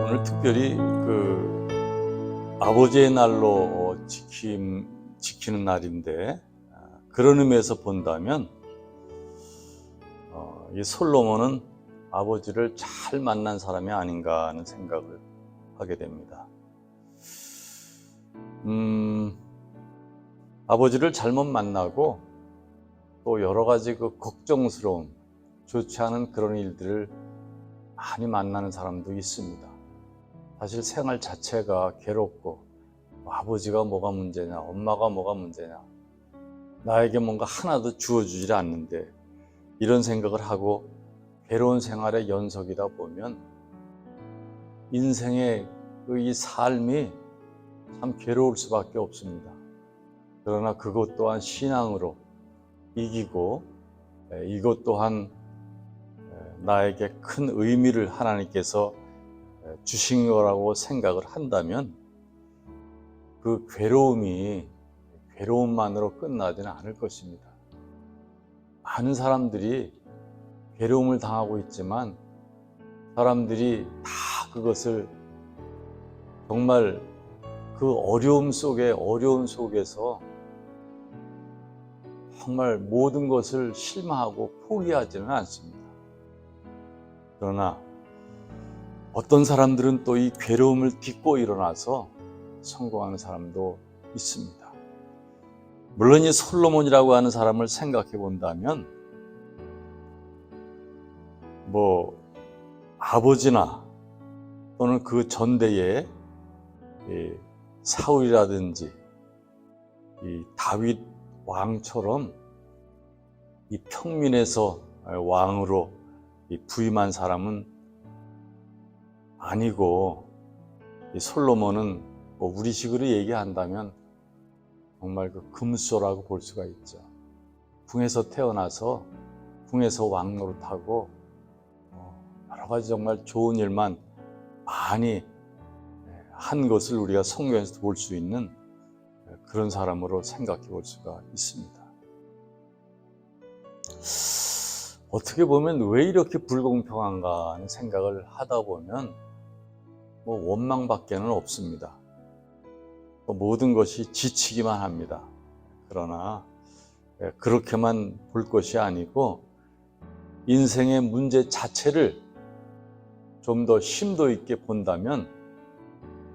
오늘 특별히 아버지의 날로 지키는 날인데, 그런 의미에서 본다면 이 솔로몬은 아버지를 잘 만난 사람이 아닌가 하는 생각을 하게 됩니다. 아버지를 잘못 만나고 또 여러 가지 걱정스러운, 좋지 않은 그런 일들을 많이 만나는 사람도 있습니다. 사실 생활 자체가 괴롭고, 아버지가 뭐가 문제냐, 엄마가 뭐가 문제냐, 나에게 뭔가 하나도 주어주질 않는데, 이런 생각을 하고 괴로운 생활의 연속이다 보면 인생의 이 삶이 참 괴로울 수밖에 없습니다. 그러나 그것 또한 신앙으로 이기고, 이것 또한 나에게 큰 의미를 하나님께서 주신 거라고 생각을 한다면 그 괴로움만으로 끝나지는 않을 것입니다. 많은 사람들이 괴로움을 당하고 있지만 사람들이 다 그것을 정말 그 어려움 속에서 정말 모든 것을 실망하고 포기하지는 않습니다. 그러나 어떤 사람들은 또 이 괴로움을 딛고 일어나서 성공하는 사람도 있습니다. 물론 이 솔로몬이라고 하는 사람을 생각해 본다면 아버지나 또는 그 전대에 사울이라든지 이 다윗 왕처럼 이 평민에서 왕으로 부임한 사람은 아니고, 이 솔로몬은 우리식으로 얘기한다면 정말 금수저라고 볼 수가 있죠. 궁에서 태어나서 궁에서 왕노릇하고 여러 가지 정말 좋은 일만 많이 한 것을 우리가 성경에서 볼 수 있는 그런 사람으로 생각해 볼 수가 있습니다. 어떻게 보면 왜 이렇게 불공평한가 하는 생각을 하다 보면 원망밖에는 없습니다. 모든 것이 지치기만 합니다. 그러나 그렇게만 볼 것이 아니고 인생의 문제 자체를 좀 더 심도 있게 본다면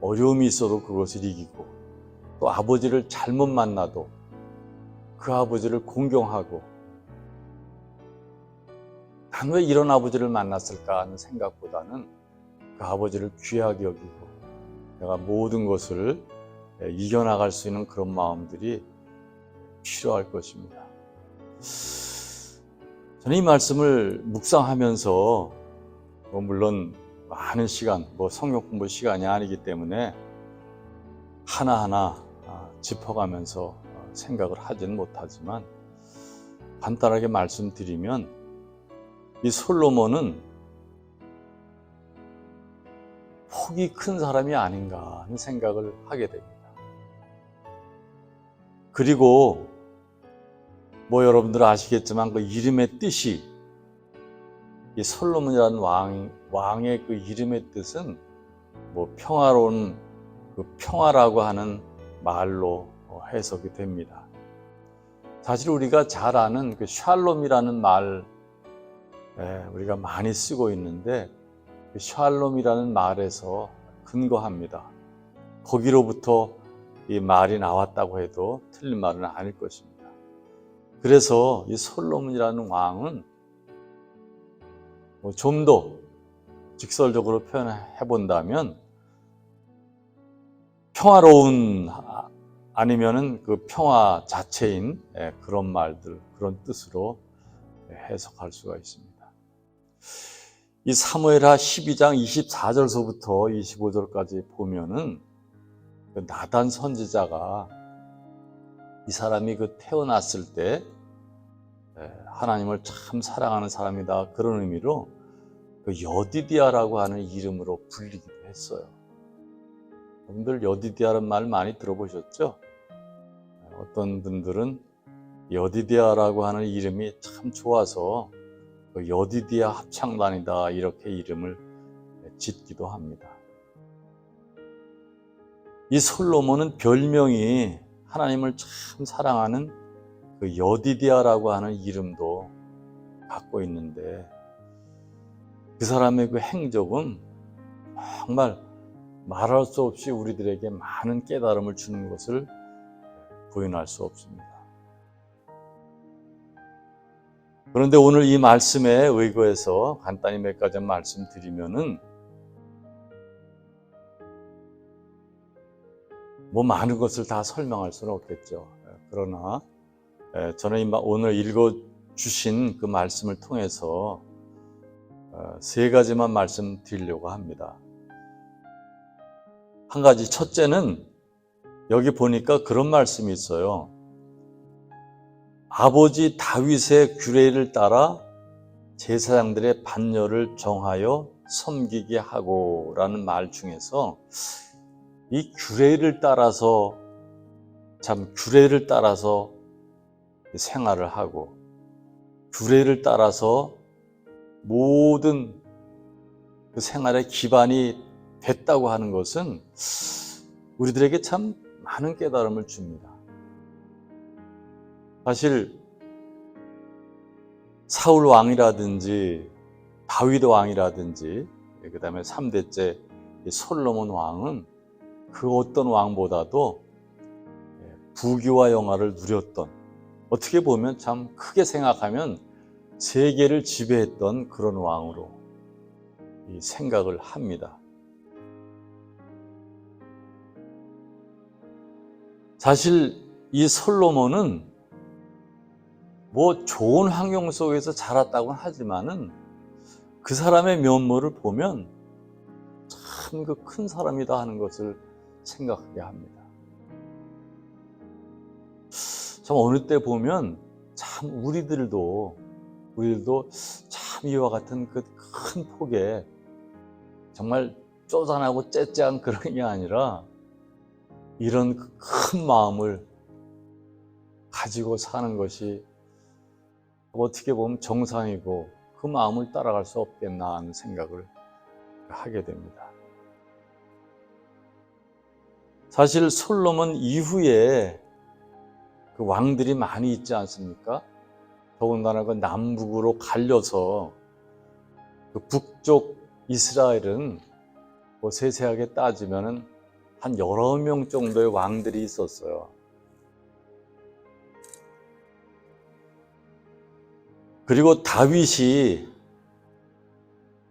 어려움이 있어도 그것을 이기고, 또 아버지를 잘못 만나도 그 아버지를 공경하고, 난 왜 이런 아버지를 만났을까 하는 생각보다는 그 아버지를 귀하게 여기고 내가 모든 것을 이겨나갈 수 있는 그런 마음들이 필요할 것입니다. 저는 이 말씀을 묵상하면서 물론 많은 시간, 성경 공부 시간이 아니기 때문에 하나하나 짚어가면서 생각을 하지는 못하지만 간단하게 말씀드리면, 이 솔로몬은 폭이 큰 사람이 아닌가 하는 생각을 하게 됩니다. 그리고 여러분들 아시겠지만 그 이름의 뜻이, 이 솔로몬이라는 왕의 그 이름의 뜻은 평화로운 평화라고 하는 말로 해석이 됩니다. 사실 우리가 잘 아는 샬롬이라는 말, 우리가 많이 쓰고 있는데 그 샬롬이라는 말에서 근거합니다. 거기로부터 이 말이 나왔다고 해도 틀린 말은 아닐 것입니다. 그래서 이 솔로몬이라는 왕은 좀 더 직설적으로 표현해 본다면 평화로운, 아니면은 그 평화 자체인 그런 말들, 그런 뜻으로 해석할 수가 있습니다. 이 사무엘하 12장 24절서부터 25절까지 보면은 나단 선지자가, 이 사람이 태어났을 때 하나님을 참 사랑하는 사람이다, 그런 의미로 여디디아라고 하는 이름으로 불리기도 했어요. 여러분들 여디디아라는 말 많이 들어보셨죠? 어떤 분들은 여디디아라고 하는 이름이 참 좋아서 여디디아 합창단이다, 이렇게 이름을 짓기도 합니다. 이 솔로몬은 별명이 하나님을 참 사랑하는 그 여디디아라고 하는 이름도 갖고 있는데, 그 사람의 그 행적은 정말 말할 수 없이 우리들에게 많은 깨달음을 주는 것을 부인할 수 없습니다. 그런데 오늘 이 말씀에 의거해서 간단히 몇 가지 말씀드리면은, 뭐 많은 것을 다 설명할 수는 없겠죠. 그러나 저는 오늘 읽어주신 그 말씀을 통해서 세 가지만 말씀드리려고 합니다. 한 가지, 첫째는 여기 보니까 그런 말씀이 있어요. 아버지 다윗의 규례를 따라 제사장들의 반열을 정하여 섬기게 하고 라는 말 중에서 이 규례를 따라서 생활을 하고, 규례를 따라서 모든 그 생활의 기반이 됐다고 하는 것은 우리들에게 참 많은 깨달음을 줍니다. 사실 사울 왕이라든지 다윗 왕이라든지 그 다음에 3대째 솔로몬 왕은 그 어떤 왕보다도 부귀와 영화를 누렸던, 어떻게 보면 참 크게 생각하면 세계를 지배했던 그런 왕으로 생각을 합니다. 사실 이 솔로몬은 뭐 좋은 환경 속에서 자랐다고는 하지만은 그 사람의 면모를 보면 참 그 큰 사람이다 하는 것을 생각하게 합니다. 참 어느 때 보면 참 우리들도 참 이와 같은 그 큰 폭에 정말 쪼잔하고 째째한 그런 게 아니라 이런 큰 마음을 가지고 사는 것이 어떻게 보면 정상이고 그 마음을 따라갈 수 없겠나 하는 생각을 하게 됩니다. 사실 솔로몬 이후에 그 왕들이 많이 있지 않습니까? 더군다나 그 남북으로 갈려서 그 북쪽 이스라엘은 뭐 세세하게 따지면은 한 여러 명 정도의 왕들이 있었어요. 그리고 다윗이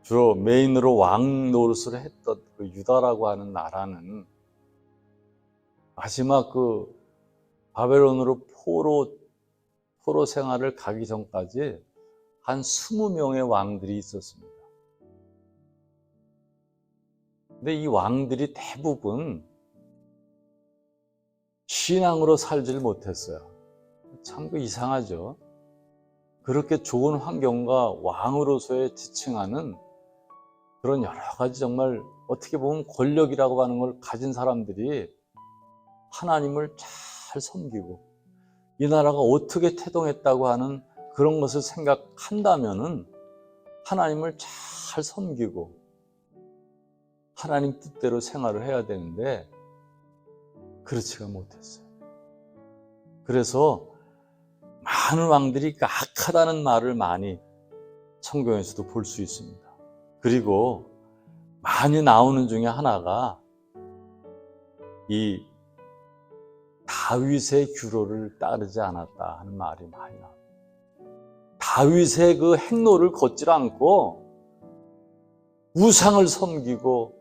주로 메인으로 왕 노릇을 했던 그 유다라고 하는 나라는 마지막 그 바벨론으로 포로 생활을 가기 전까지 한 20명의 왕들이 있었습니다. 근데 이 왕들이 대부분 신앙으로 살지를 못했어요. 참 그 이상하죠. 그렇게 좋은 환경과 왕으로서의 지칭하는 그런 여러 가지 정말 어떻게 보면 권력이라고 하는 걸 가진 사람들이 하나님을 잘 섬기고 이 나라가 어떻게 태동했다고 하는 그런 것을 생각한다면은 하나님을 잘 섬기고 하나님 뜻대로 생활을 해야 되는데 그렇지가 못했어요. 그래서 많은 왕들이 악하다는 말을 많이 성경에서도 볼 수 있습니다. 그리고 많이 나오는 중에 하나가 이 다윗의 규례를 따르지 않았다 하는 말이 많이 나옵니다. 다윗의 그 행로를 걷지 않고 우상을 섬기고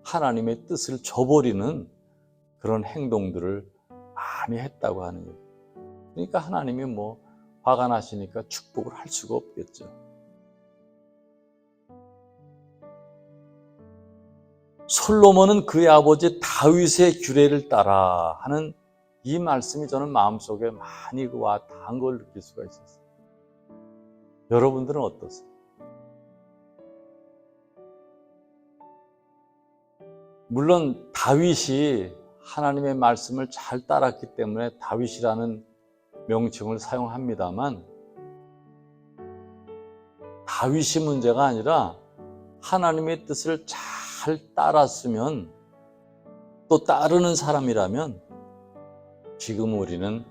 하나님의 뜻을 저버리는 그런 행동들을 많이 했다고 하는 거예요. 그러니까 하나님이 뭐 화가 나시니까 축복을 할 수가 없겠죠. 솔로몬은 그의 아버지 다윗의 규례를 따라 하는 이 말씀이 저는 마음속에 많이 와 닿은 걸 느낄 수가 있었어요. 여러분들은 어떠세요? 물론 다윗이 하나님의 말씀을 잘 따랐기 때문에 다윗이라는 명칭을 사용합니다만 다윗이 문제가 아니라 하나님의 뜻을 잘 따랐으면 또 따르는 사람이라면 지금 우리는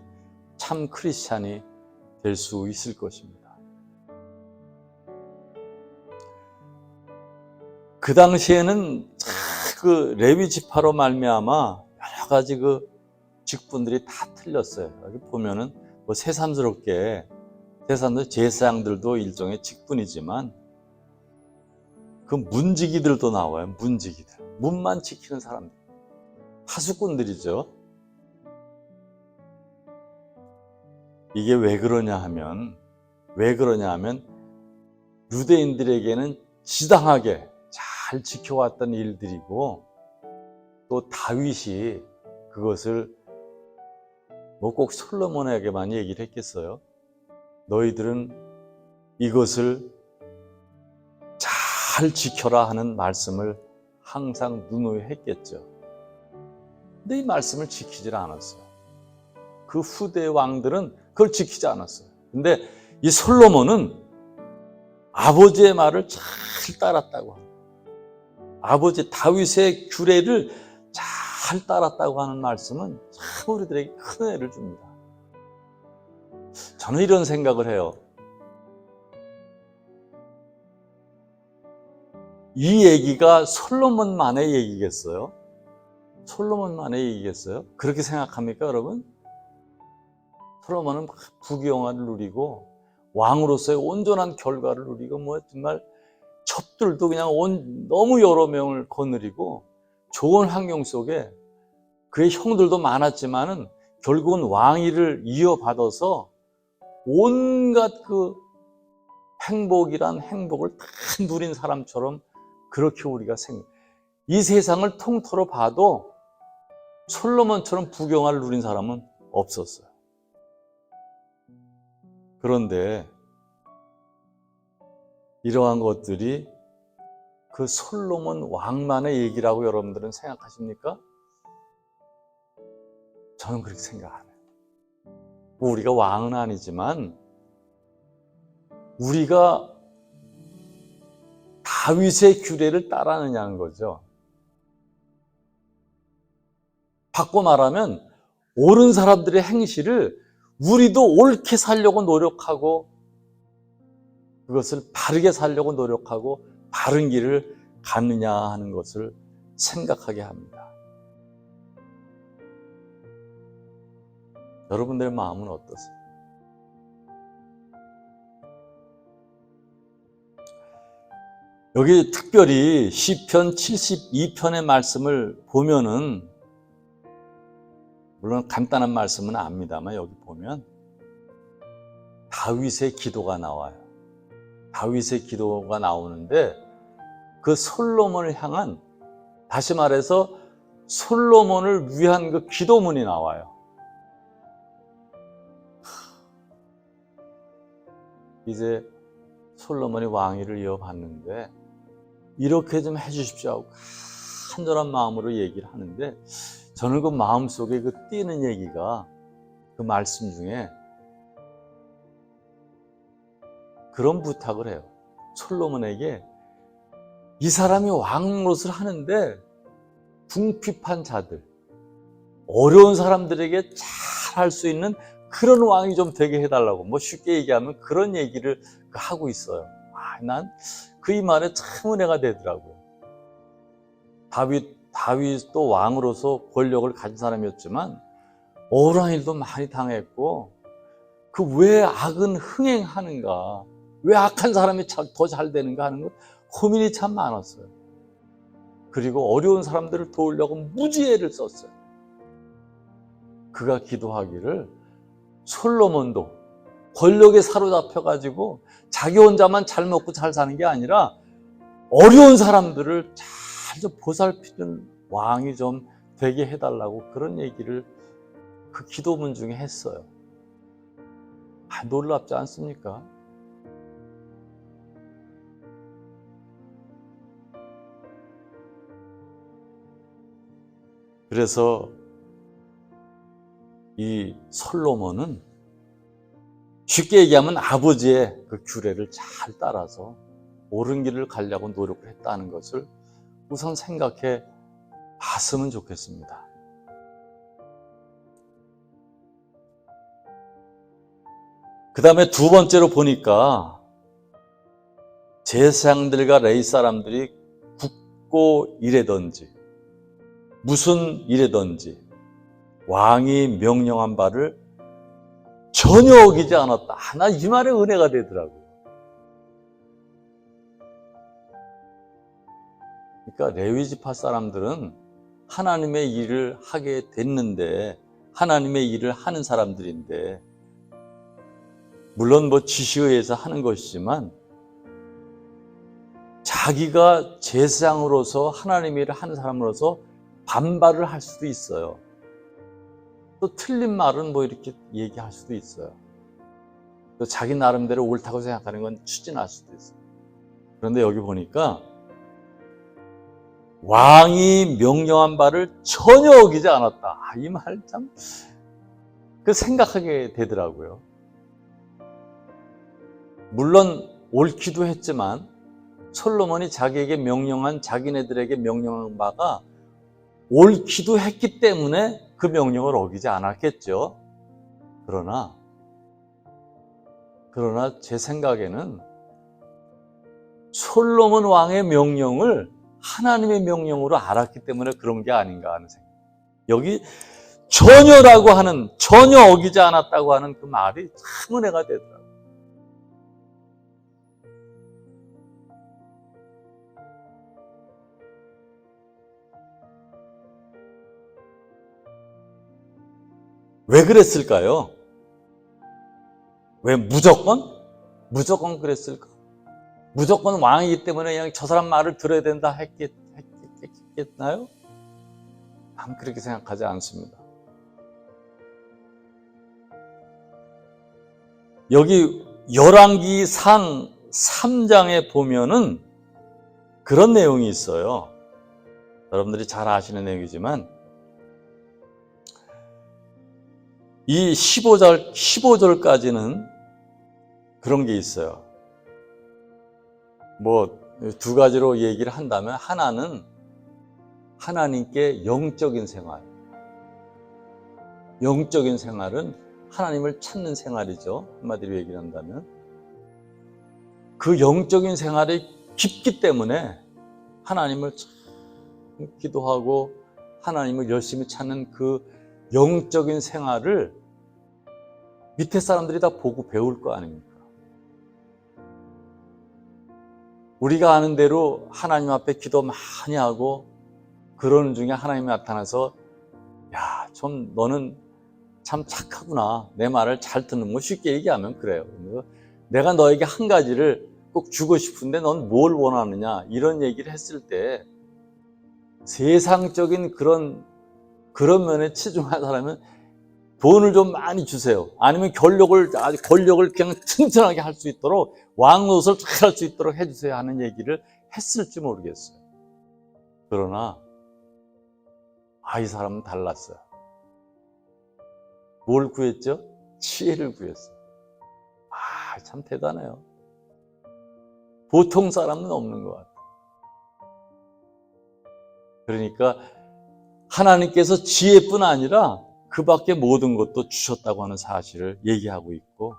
참 크리스찬이 될 수 있을 것입니다. 그 당시에는 그 레위 지파로 말미암아 여러 가지 그 직분들이 다 틀렸어요. 여기 보면은 뭐 새삼스럽게 제사장들도 일종의 직분이지만 그 문지기들도 나와요. 문지기들, 문만 지키는 사람들, 하수꾼들이죠. 이게 왜 그러냐 하면 유대인들에게는 지당하게 잘 지켜왔던 일들이고, 또 다윗이 그것을 뭐 꼭 솔로몬에게만 얘기를 했겠어요. 너희들은 이것을 잘 지켜라 하는 말씀을 항상 누누이 했겠죠. 근데 이 말씀을 지키질 않았어요. 그 후대의 왕들은 그걸 지키지 않았어요. 근데 이 솔로몬은 아버지의 말을 잘 따랐다고 합니다. 아버지 다윗의 규례를 잘 따랐다고 하는 말씀은 참 우리들에게 큰 은혜를 줍니다. 저는 이런 생각을 해요. 이 얘기가 솔로몬만의 얘기겠어요? 솔로몬만의 얘기겠어요? 그렇게 생각합니까, 여러분? 솔로몬은 부귀영화를 누리고 왕으로서의 온전한 결과를 누리고 뭐 정말 첩들도 그냥 너무 여러 명을 거느리고 좋은 환경 속에 그의 형들도 많았지만은 결국은 왕위를 이어받아서 온갖 그 행복이란 행복을 다 누린 사람처럼 그렇게 우리가 이 세상을 통틀어 봐도 솔로몬처럼 부귀영화를 누린 사람은 없었어요. 그런데 이러한 것들이 그 솔로몬 왕만의 얘기라고 여러분들은 생각하십니까? 저는 그렇게 생각 안 해요. 우리가 왕은 아니지만 우리가 다윗의 규례를 따르느냐는 거죠. 바꿔 말하면 옳은 사람들의 행실을 우리도 옳게 살려고 노력하고 그것을 바르게 살려고 노력하고 바른 길을 가느냐 하는 것을 생각하게 합니다. 여러분들의 마음은 어떠세요? 여기 특별히 시편 72편의 말씀을 보면은, 물론 간단한 말씀은 압니다만 여기 보면 다윗의 기도가 나와요. 다윗의 기도가 나오는데 그 솔로몬을 향한, 다시 말해서 솔로몬을 위한 그 기도문이 나와요. 이제 솔로몬이 왕위를 이어받는데 이렇게 좀 해주십시오 하고 간절한 마음으로 얘기를 하는데, 저는 그 마음속에 그 뛰는 얘기가 그 말씀 중에 그런 부탁을 해요. 솔로몬에게 이 사람이 왕 노릇을 하는데 궁핍한 자들, 어려운 사람들에게 잘 할 수 있는 그런 왕이 좀 되게 해달라고, 뭐 쉽게 얘기하면 그런 얘기를 하고 있어요. 난 그 이 말에 참 은혜가 되더라고요. 다윗도 왕으로서 권력을 가진 사람이었지만 억울한 일도 많이 당했고, 그 왜 악은 흥행하는가, 왜 악한 사람이 더 잘 되는가 하는 거 고민이 참 많았어요. 그리고 어려운 사람들을 도우려고 무지혜를 썼어요. 그가 기도하기를 솔로몬도 권력에 사로잡혀가지고 자기 혼자만 잘 먹고 잘 사는 게 아니라 어려운 사람들을 잘 좀 보살피는 왕이 좀 되게 해달라고 그런 얘기를 그 기도문 중에 했어요. 놀랍지 않습니까? 그래서 이 솔로몬은 쉽게 얘기하면 아버지의 그 규례를 잘 따라서 옳은 길을 가려고 노력을 했다는 것을 우선 생각해 봤으면 좋겠습니다. 그 다음에 두 번째로 보니까 제사장들과 레위 사람들이 굳고 일하든지 무슨 일이든지 왕이 명령한 바를 전혀 어기지 않았다. 나 이 말에 은혜가 되더라고요. 그러니까 레위 지파 사람들은 하나님의 일을 하게 됐는데, 하나님의 일을 하는 사람들인데, 물론 지시에 의해서 하는 것이지만 자기가 제사장으로서 하나님의 일을 하는 사람으로서 반발을 할 수도 있어요. 또 틀린 말은 이렇게 얘기할 수도 있어요. 또 자기 나름대로 옳다고 생각하는 건 추진할 수도 있어요. 그런데 여기 보니까 왕이 명령한 바를 전혀 어기지 않았다. 이 말 참 생각하게 되더라고요. 물론 옳기도 했지만 솔로몬이 자기에게 명령한, 자기네들에게 명령한 바가 옳기도 했기 때문에 그 명령을 어기지 않았겠죠. 그러나 제 생각에는 솔로몬 왕의 명령을 하나님의 명령으로 알았기 때문에 그런 게 아닌가 하는 생각. 여기 전혀라고 하는, 전혀 어기지 않았다고 하는 그 말이 참 은혜가 되더라고요. 왜 그랬을까요? 왜 무조건 그랬을까? 무조건 왕이기 때문에 그냥 저 사람 말을 들어야 된다 했겠나요? 난 그렇게 생각하지 않습니다. 여기 열왕기상 3장에 보면은 그런 내용이 있어요. 여러분들이 잘 아시는 내용이지만 이 15절까지는 그런 게 있어요. 두 가지로 얘기를 한다면, 하나는 하나님께 영적인 생활. 영적인 생활은 하나님을 찾는 생활이죠. 한마디로 얘기를 한다면. 그 영적인 생활이 깊기 때문에 하나님을 기도하고 하나님을 열심히 찾는 그 영적인 생활을 밑에 사람들이 다 보고 배울 거 아닙니까? 우리가 아는 대로 하나님 앞에 기도 많이 하고 그러는 중에 하나님이 나타나서 야, 좀 너는 참 착하구나. 내 말을 잘 듣는 거, 쉽게 얘기하면 그래요. 내가 너에게 한 가지를 꼭 주고 싶은데 넌 뭘 원하느냐, 이런 얘기를 했을 때 세상적인 그런 면에 치중한 사람은 돈을 좀 많이 주세요. 아니면 권력을 그냥 튼튼하게 할 수 있도록, 왕노릇을 잘 할 수 있도록 해주세요 하는 얘기를 했을지 모르겠어요. 그러나 이 사람은 달랐어요. 뭘 구했죠? 지혜를 구했어요. 참 대단해요. 보통 사람은 없는 것 같아요. 그러니까 하나님께서 지혜뿐 아니라 그 밖에 모든 것도 주셨다고 하는 사실을 얘기하고 있고,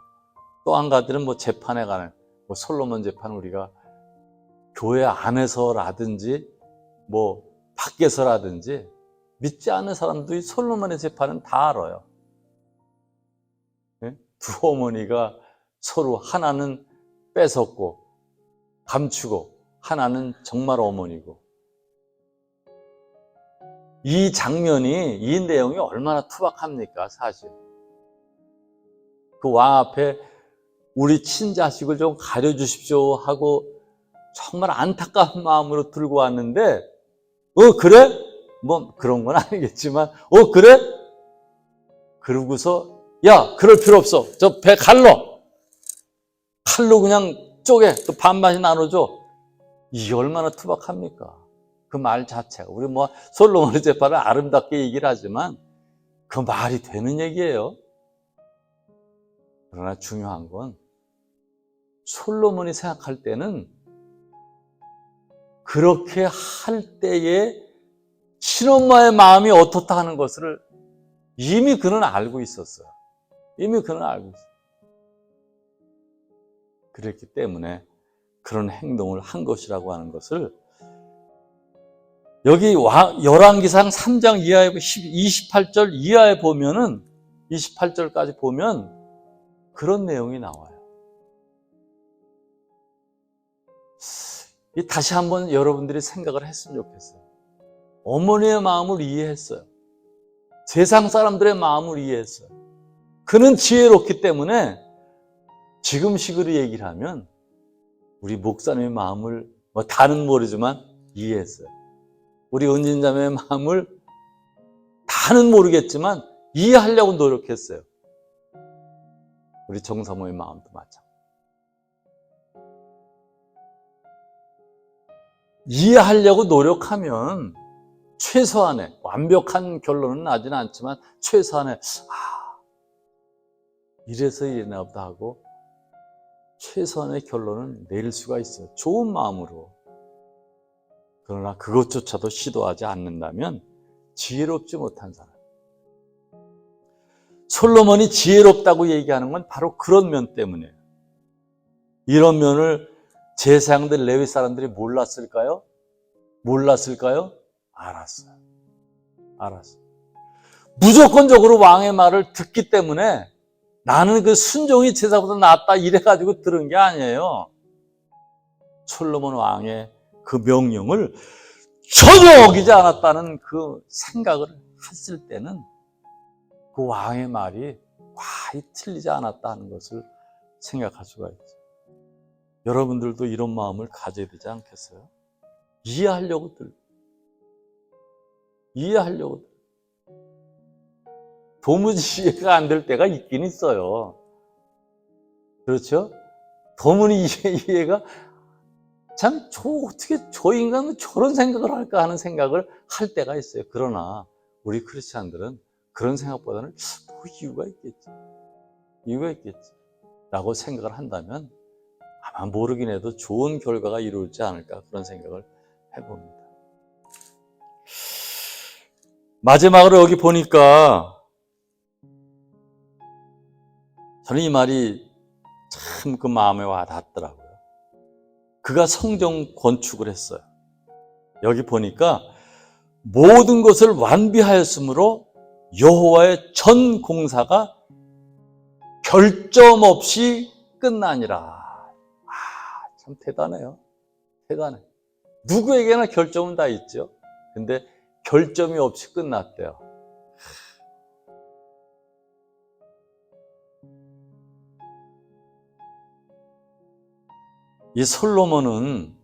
또 한 가지는 재판에 관한, 솔로몬 재판, 우리가 교회 안에서라든지 밖에서라든지 믿지 않는 사람들이 솔로몬의 재판은 다 알아요. 두 어머니가 서로, 하나는 뺏었고 감추고 하나는 정말 어머니고, 이 장면이, 이 내용이 얼마나 투박합니까, 사실. 그 왕 앞에 우리 친자식을 좀 가려주십시오 하고 정말 안타까운 마음으로 들고 왔는데, 그래? 그런 건 아니겠지만, 그래? 그러고서, 야, 그럴 필요 없어. 저 배 칼로 그냥 쪼개, 또 반반씩 나눠줘. 이게 얼마나 투박합니까? 그 말 자체가. 우리 솔로몬의 재판을 아름답게 얘기를 하지만 그 말이 되는 얘기예요. 그러나 중요한 건 솔로몬이 생각할 때는 그렇게 할 때에 친엄마의 마음이 어떻다 하는 것을 이미 그는 알고 있었어요. 이미 그는 알고 있어요. 그랬기 때문에 그런 행동을 한 것이라고 하는 것을 여기 열왕기상 3장 이하에 28절 이하에 보면은 28절까지 보면 그런 내용이 나와요. 다시 한번 여러분들이 생각을 했으면 좋겠어요. 어머니의 마음을 이해했어요. 세상 사람들의 마음을 이해했어요. 그는 지혜롭기 때문에 지금 식으로 얘기를 하면 우리 목사님의 마음을 다는 모르지만 이해했어요. 우리 은진자매의 마음을 다는 모르겠지만 이해하려고 노력했어요. 우리 정사모의 마음도 마찬가지. 이해하려고 노력하면 최소한의 완벽한 결론은 나지는 않지만 최소한의 이래서 이래나 보다 하고 최소한의 결론을 내릴 수가 있어요. 좋은 마음으로. 그러나 그것조차도 시도하지 않는다면 지혜롭지 못한 사람. 솔로몬이 지혜롭다고 얘기하는 건 바로 그런 면 때문이에요. 이런 면을 제사장들 레위 사람들이 몰랐을까요? 몰랐을까요? 알았어요. 알았어요. 무조건적으로 왕의 말을 듣기 때문에 나는 그 순종이 제사보다 낫다 이래가지고 들은 게 아니에요. 솔로몬 왕의 그 명령을 전혀 어기지 않았다는 그 생각을 했을 때는 그 왕의 말이 과히 틀리지 않았다는 것을 생각할 수가 있죠. 여러분들도 이런 마음을 가져야 되지 않겠어요? 이해하려고 도무지 이해가 안 될 때가 있긴 있어요. 그렇죠? 도무지 이해가 참 어떻게 저 인간은 저런 생각을 할까 하는 생각을 할 때가 있어요. 그러나 우리 크리스찬들은 그런 생각보다는 이유가 있겠지 라고 생각을 한다면 아마 모르긴 해도 좋은 결과가 이루어지지 않을까 그런 생각을 해봅니다. 마지막으로 여기 보니까 저는 이 말이 참 그 마음에 와닿더라고요. 그가 성전 건축을 했어요. 여기 보니까 모든 것을 완비하였으므로 여호와의 전 공사가 결점 없이 끝나니라. 참 대단해요. 대단해. 누구에게나 결점은 다 있죠. 근데 결점이 없이 끝났대요. 이 솔로몬은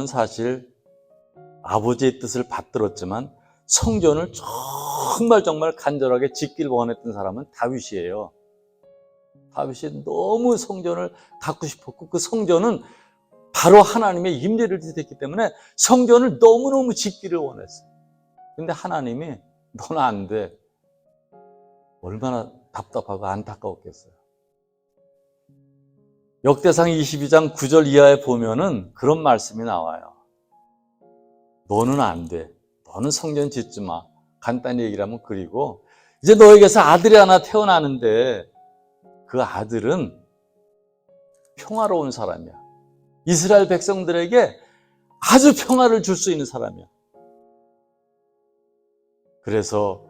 사실 아버지의 뜻을 받들었지만 성전을 정말 간절하게 짓길 원했던 사람은 다윗이에요. 다윗이 너무 성전을 갖고 싶었고 그 성전은 바로 하나님의 임재를 뜻했기 때문에 성전을 너무너무 짓기를 원했어요. 근데 하나님이 너는 안 돼. 얼마나 답답하고 안타까웠겠어요. 역대상 22장 9절 이하에 보면은 그런 말씀이 나와요. 너는 안 돼. 너는 성전 짓지 마. 간단히 얘기를 하면 그리고 이제 너에게서 아들이 하나 태어나는데 그 아들은 평화로운 사람이야. 이스라엘 백성들에게 아주 평화를 줄 수 있는 사람이야. 그래서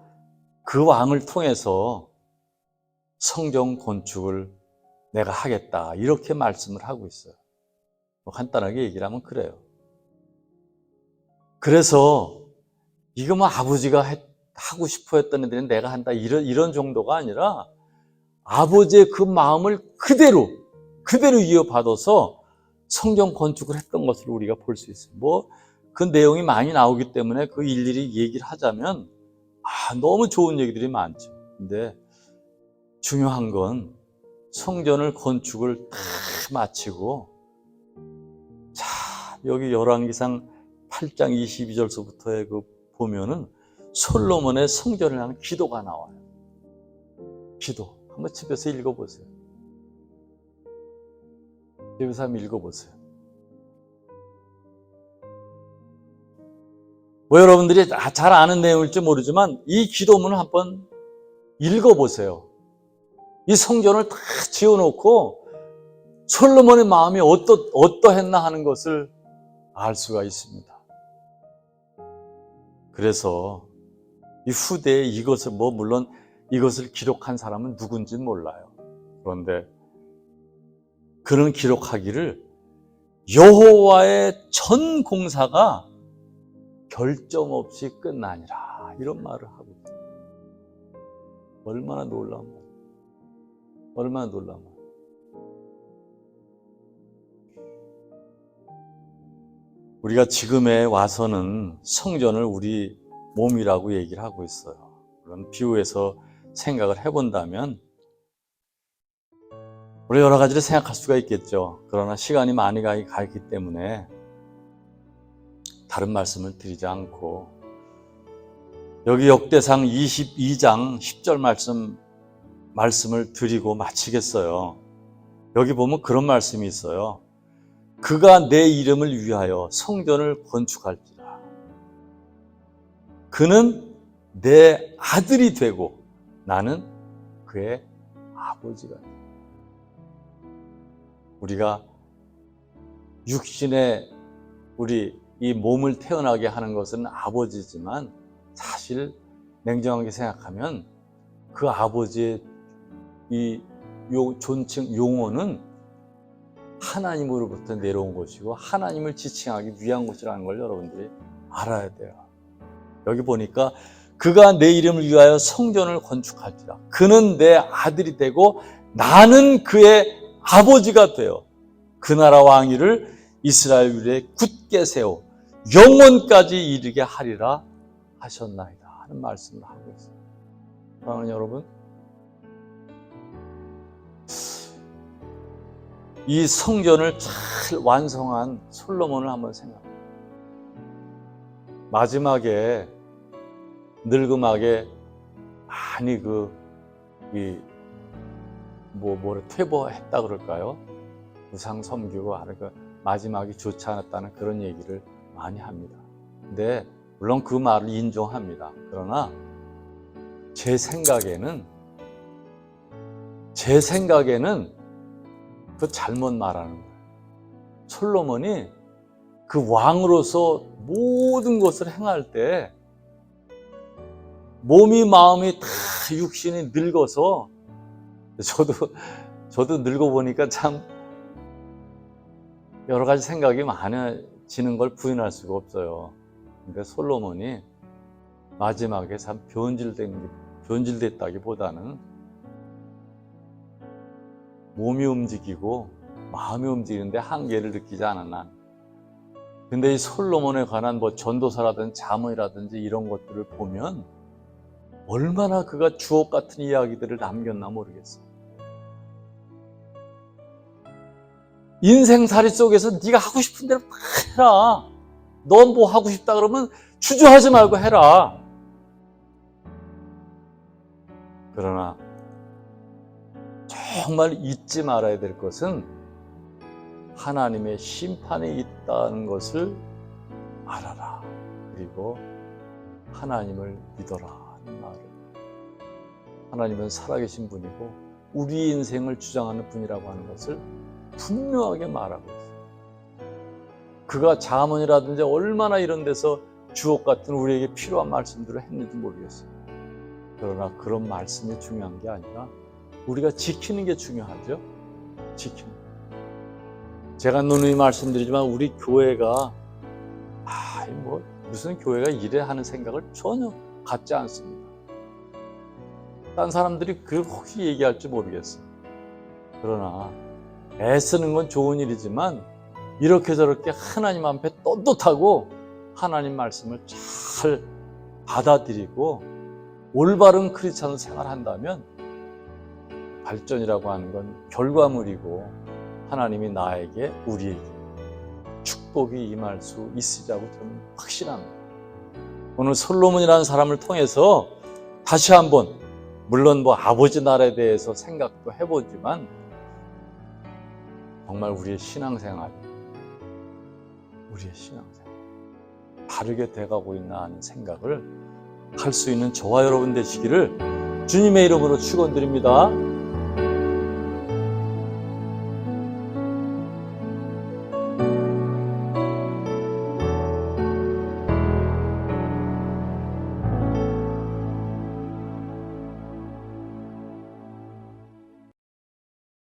그 왕을 통해서 성전 건축을 내가 하겠다. 이렇게 말씀을 하고 있어요. 간단하게 얘기를 하면 그래요. 그래서 이거 아버지가 하고 싶어 했던 애들은 내가 한다. 이런 정도가 아니라 아버지의 그 마음을 그대로 이어받아서 성전 건축을 했던 것을 우리가 볼 수 있어요. 그 내용이 많이 나오기 때문에 그 일일이 얘기를 하자면 너무 좋은 얘기들이 많죠. 근데 중요한 건 성전을 건축을 다 마치고 여기 열왕기상 8장 22절서부터의 보면은 솔로몬의 성전을 향한 기도가 나와요. 기도. 한번 집에서 읽어보세요. 집에서 한번 읽어보세요. 뭐 여러분들이 잘 아는 내용일지 모르지만 이 기도문을 한번 읽어보세요. 이 성전을 다 지어놓고 솔로몬의 마음이 어떠했나 하는 것을 알 수가 있습니다. 그래서 이 후대에 이것을 물론 이것을 기록한 사람은 누군지는 몰라요. 그런데 그는 기록하기를 여호와의 전 공사가 결점 없이 끝나니라 이런 말을 하고 있어요. 얼마나 놀라운 말. 얼마나 놀라운 말. 우리가 지금에 와서는 성전을 우리 몸이라고 얘기를 하고 있어요. 그런 비유해서 생각을 해본다면 우리 여러 가지를 생각할 수가 있겠죠. 그러나 시간이 많이 가기 때문에 다른 말씀을 드리지 않고 여기 역대상 22장 10절 말씀을 드리고 마치겠어요. 여기 보면 그런 말씀이 있어요. 그가 내 이름을 위하여 성전을 건축할지라. 그는 내 아들이 되고 나는 그의 아버지가 되고. 우리가 육신의 우리 이 몸을 태어나게 하는 것은 아버지지만 사실 냉정하게 생각하면 그 아버지의 이 존칭 용어는 하나님으로부터 내려온 것이고 하나님을 지칭하기 위한 것이라는 걸 여러분들이 알아야 돼요. 여기 보니까 그가 내 이름을 위하여 성전을 건축할지라. 그는 내 아들이 되고 나는 그의 아버지가 되어 그 나라 왕위를 이스라엘 위에 굳게 세워 영원까지 이르게 하리라 하셨나이다 하는 말씀을 하고 있어요. 사랑하는 여러분, 이 성전을 잘 완성한 솔로몬을 한번 생각해요. 마지막에 늙음하게 많이 퇴보했다 그럴까요? 우상 섬기고 마지막이 좋지 않았다는 그런 얘기를 많이 합니다. 근데 물론 그 말을 인정합니다. 그러나 제 생각에는 그 잘못 말하는 거예요. 솔로몬이 그 왕으로서 모든 것을 행할 때 몸이 마음이 다 육신이 늙어서 저도 늙어보니까 참 여러 가지 생각이 많아지는 걸 부인할 수가 없어요. 근데 솔로몬이 마지막에 참 변질됐다기보다는 몸이 움직이고 마음이 움직이는데 한계를 느끼지 않았나. 근데 이 솔로몬에 관한 전도서라든지 잠언이라든지 이런 것들을 보면 얼마나 그가 주옥 같은 이야기들을 남겼나 모르겠어요. 인생살이 속에서 네가 하고 싶은 대로 다 해라. 넌 뭐 하고 싶다 그러면 주저하지 말고 해라. 그러나 정말 잊지 말아야 될 것은 하나님의 심판이 있다는 것을 알아라. 그리고 하나님을 믿어라 하는 말을. 하나님은 살아계신 분이고 우리 인생을 주장하는 분이라고 하는 것을 분명하게 말하고 있어요. 그가 잠언이라든지 얼마나 이런 데서 주옥 같은 우리에게 필요한 말씀들을 했는지 모르겠어요. 그러나 그런 말씀이 중요한 게 아니라 우리가 지키는 게 중요하죠. 지키는 거. 제가 누누이 말씀드리지만 우리 교회가 무슨 교회가 이래 하는 생각을 전혀 갖지 않습니다. 딴 사람들이 그걸 혹시 얘기할지 모르겠어요. 그러나 애쓰는 건 좋은 일이지만 이렇게 저렇게 하나님 앞에 떳떳하고 하나님 말씀을 잘 받아들이고 올바른 크리스찬 생활한다면 발전이라고 하는 건 결과물이고 하나님이 나에게 우리에게 축복이 임할 수 있으리라고 저는 확신합니다. 오늘 솔로몬이라는 사람을 통해서 다시 한번 물론 아버지 나라에 대해서 생각도 해보지만 정말 우리의 신앙생활 바르게 돼가고 있나 하는 생각을 할 수 있는 저와 여러분 되시기를 주님의 이름으로 축원드립니다.